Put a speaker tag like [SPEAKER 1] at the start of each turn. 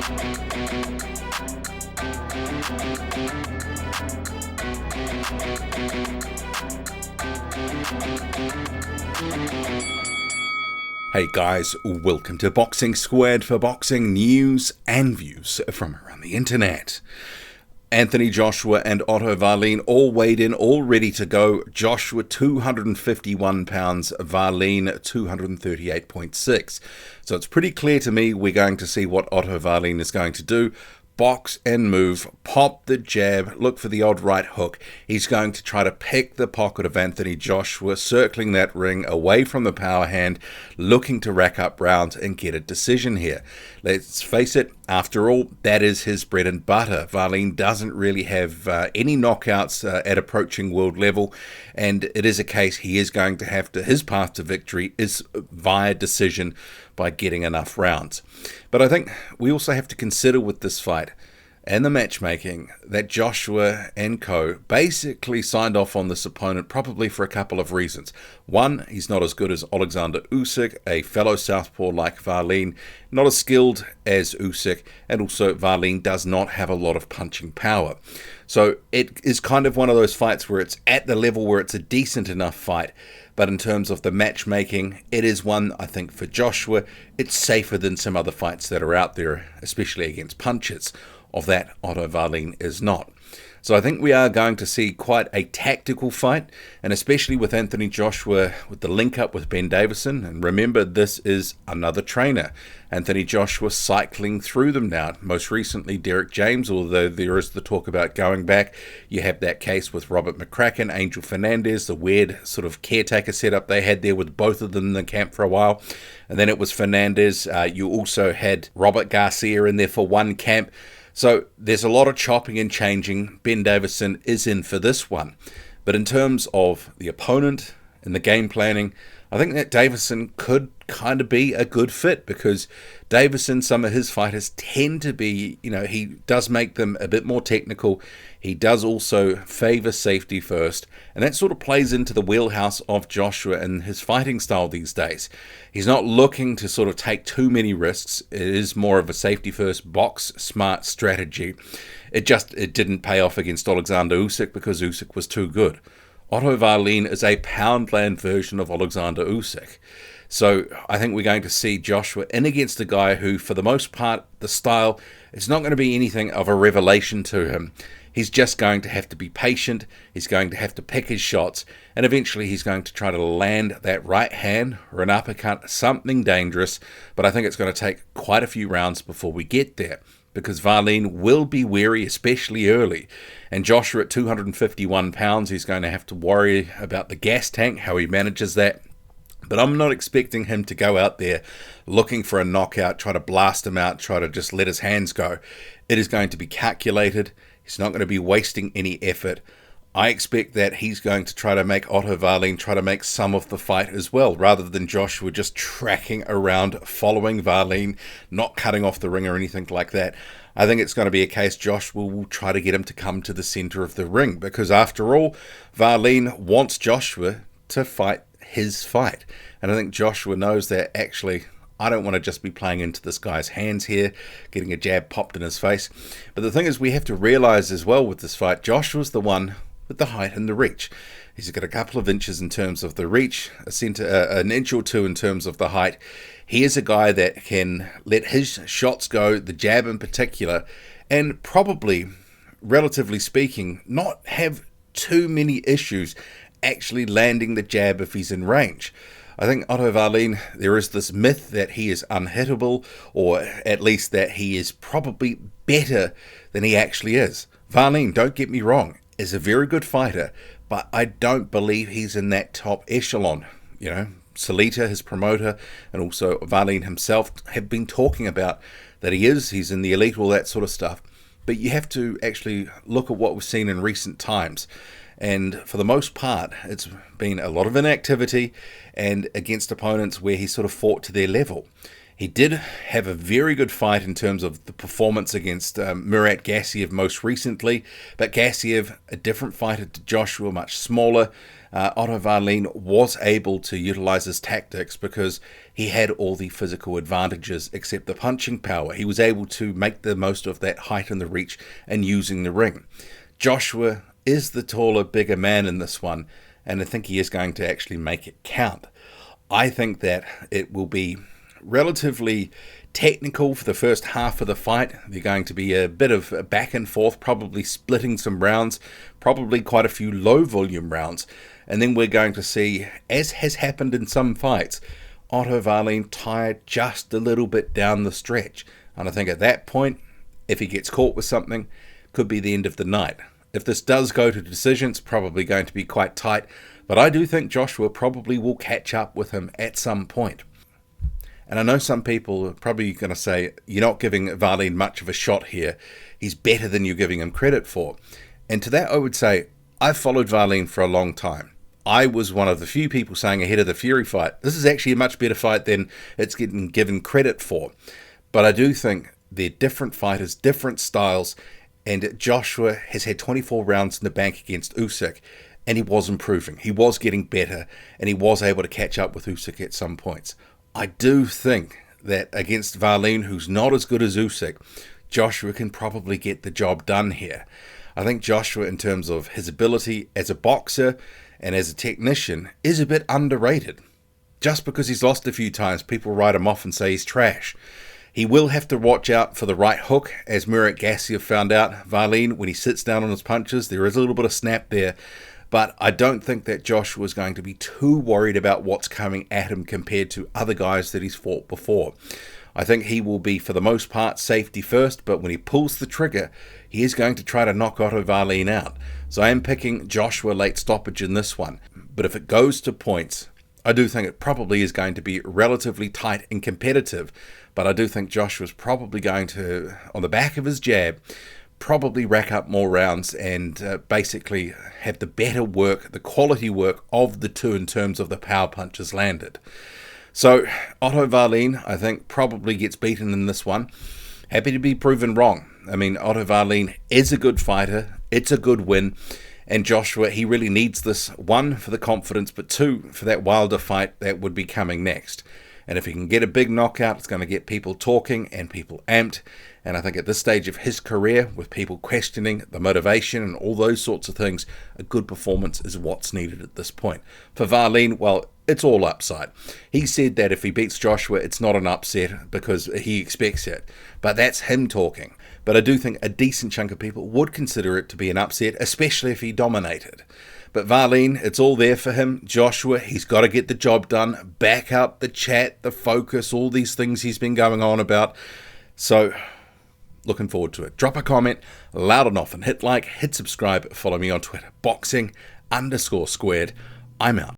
[SPEAKER 1] Hey guys, welcome to Boxing Squared for boxing news and views from around the internet. Anthony Joshua and Otto Wallin all weighed in, all ready to go. Joshua 251 pounds, Valene 238.6. So it's pretty clear to me we're going to see what Otto Wallin is going to do. Box and move, pop the jab, look for the odd right hook. He's going to try to pick the pocket of Anthony Joshua, circling that ring away from the power hand, looking to rack up rounds and get a decision here. Let's face it, after all, that is his bread and butter. Valene doesn't really have any knockouts at approaching world level, and it is a case he is going to have to, his path to victory is via decision by getting enough rounds. But I think we also have to consider with this fight and the matchmaking that Joshua and co basically signed off on this opponent probably for a couple of reasons. One, he's not as good as Alexander Usyk, a fellow southpaw like Valene, not as skilled as Usyk, and also Valene does not have a lot of punching power. So it is kind of one of those fights where it's at the level where it's a decent enough fight, but in terms of the matchmaking, it is one, I think, for Joshua, it's safer than some other fights that are out there, especially against punchers. Of that, Otto Wallin is not. So I think we are going to see quite a tactical fight, and especially with Anthony Joshua with the link up with Ben Davison. And remember, this is another trainer. Anthony Joshua cycling through them now. Most recently, Derek James, although there is the talk about going back. You have that case with Robert McCracken, Angel Fernandez, the weird sort of caretaker setup they had there with both of them in the camp for a while. And then it was Fernandez. You also had Robert Garcia in there for one camp. So there's a lot of chopping and changing. Ben Davison is in for this one. But in terms of the opponent and the game planning, I think that Davison could kind of be a good fit, because Davison, some of his fighters tend to be, he does make them a bit more technical. He does also favor safety first, and that sort of plays into the wheelhouse of Joshua and his fighting style these days. He's not looking to sort of take too many risks. It is more of a safety first, box smart strategy. It didn't pay off against Alexander Usyk because Usyk was too good. Otto Wallin is a Poundland version of Alexander Usyk. So I think we're going to see Joshua in against a guy who, for the most part, the style, it's not going to be anything of a revelation to him. He's just going to have to be patient, he's going to have to pick his shots, and eventually he's going to try to land that right hand or an uppercut, something dangerous, but I think it's going to take quite a few rounds before we get there, because Valene will be wary, especially early. And Joshua at 251 pounds, he's going to have to worry about the gas tank, how he manages that. But I'm not expecting him to go out there looking for a knockout, try to blast him out, try to just let his hands go. It is going to be calculated. He's not going to be wasting any effort. I expect that he's going to try to make Otto Wallin try to make some of the fight as well, rather than Joshua just tracking around, following Valene, not cutting off the ring or anything like that. I think it's going to be a case Joshua will try to get him to come to the center of the ring, because after all, Valene wants Joshua to fight his fight. And I think Joshua knows that actually, I don't want to just be playing into this guy's hands here, getting a jab popped in his face. But the thing is, we have to realize as well with this fight, Joshua's the one with the height and the reach. He's got a couple of inches in terms of the reach, an inch or two in terms of the height. He is a guy that can let his shots go, the jab in particular, and probably, relatively speaking, not have too many issues actually landing the jab if he's in range. I think Otto Wallin, there is this myth that he is unhittable, or at least that he is probably better than he actually is. Wallin, don't get me wrong, is a very good fighter, but I don't believe he's in that top echelon. Salita, his promoter, and also Valene himself have been talking about that he's in the elite, all that sort of stuff. But you have to actually look at what we've seen in recent times. And for the most part, it's been a lot of inactivity and against opponents where he sort of fought to their level. He did have a very good fight in terms of the performance against Murat Gassiev most recently, but Gassiev, a different fighter to Joshua, much smaller, Otto Wallin was able to utilize his tactics because he had all the physical advantages except the punching power. He was able to make the most of that height and the reach and using the ring. Joshua is the taller, bigger man in this one, and I think he is going to actually make it count. I think that it will be relatively technical for the first half of the fight. They're going to be a bit of back and forth, probably splitting some rounds, probably quite a few low volume rounds. And then we're going to see, as has happened in some fights, Otto Wallin tired just a little bit down the stretch. And I think at that point, if he gets caught with something, could be the end of the night. If this does go to decisions, probably going to be quite tight. But I do think Joshua probably will catch up with him at some point. And I know some people are probably going to say, you're not giving Valene much of a shot here. He's better than you're giving him credit for. And to that I would say, I've followed Valene for a long time. I was one of the few people saying ahead of the Fury fight, this is actually a much better fight than it's getting given credit for. But I do think they're different fighters, different styles, and Joshua has had 24 rounds in the bank against Usyk, and he was improving. He was getting better, and he was able to catch up with Usyk at some points. I do think that against Valene, who's not as good as Usyk, Joshua can probably get the job done here. I think Joshua, in terms of his ability as a boxer and as a technician, is a bit underrated. Just because he's lost a few times, people write him off and say he's trash. He will have to watch out for the right hook, as Murat Gassiev found out. Valene, when he sits down on his punches, there is a little bit of snap there. But I don't think that Joshua is going to be too worried about what's coming at him compared to other guys that he's fought before. I think he will be, for the most part, safety first, but when he pulls the trigger, he is going to try to knock Otto Wallin out. So I am picking Joshua late stoppage in this one. But if it goes to points, I do think it probably is going to be relatively tight and competitive. But I do think Joshua's probably going to, on the back of his jab, probably rack up more rounds and basically have the better work, the quality work of the two in terms of the power punches landed. So Otto Wallin, I think, probably gets beaten in this one. Happy to be proven wrong. I mean, Otto Wallin is a good fighter. It's a good win. And Joshua, he really needs this, one, for the confidence, but two, for that Wilder fight that would be coming next. And if he can get a big knockout, it's going to get people talking and people amped. And I think at this stage of his career, with people questioning the motivation and all those sorts of things, a good performance is what's needed at this point. For Valene, well, it's all upside. He said that if he beats Joshua, it's not an upset because he expects it. But that's him talking. But I do think a decent chunk of people would consider it to be an upset, especially if he dominated. But Valene, it's all there for him. Joshua, he's got to get the job done. Back up the chat, the focus, all these things he's been going on about. So, looking forward to it. Drop a comment, loud and often. Hit like, hit subscribe, follow me on Twitter. Boxing_squared. I'm out.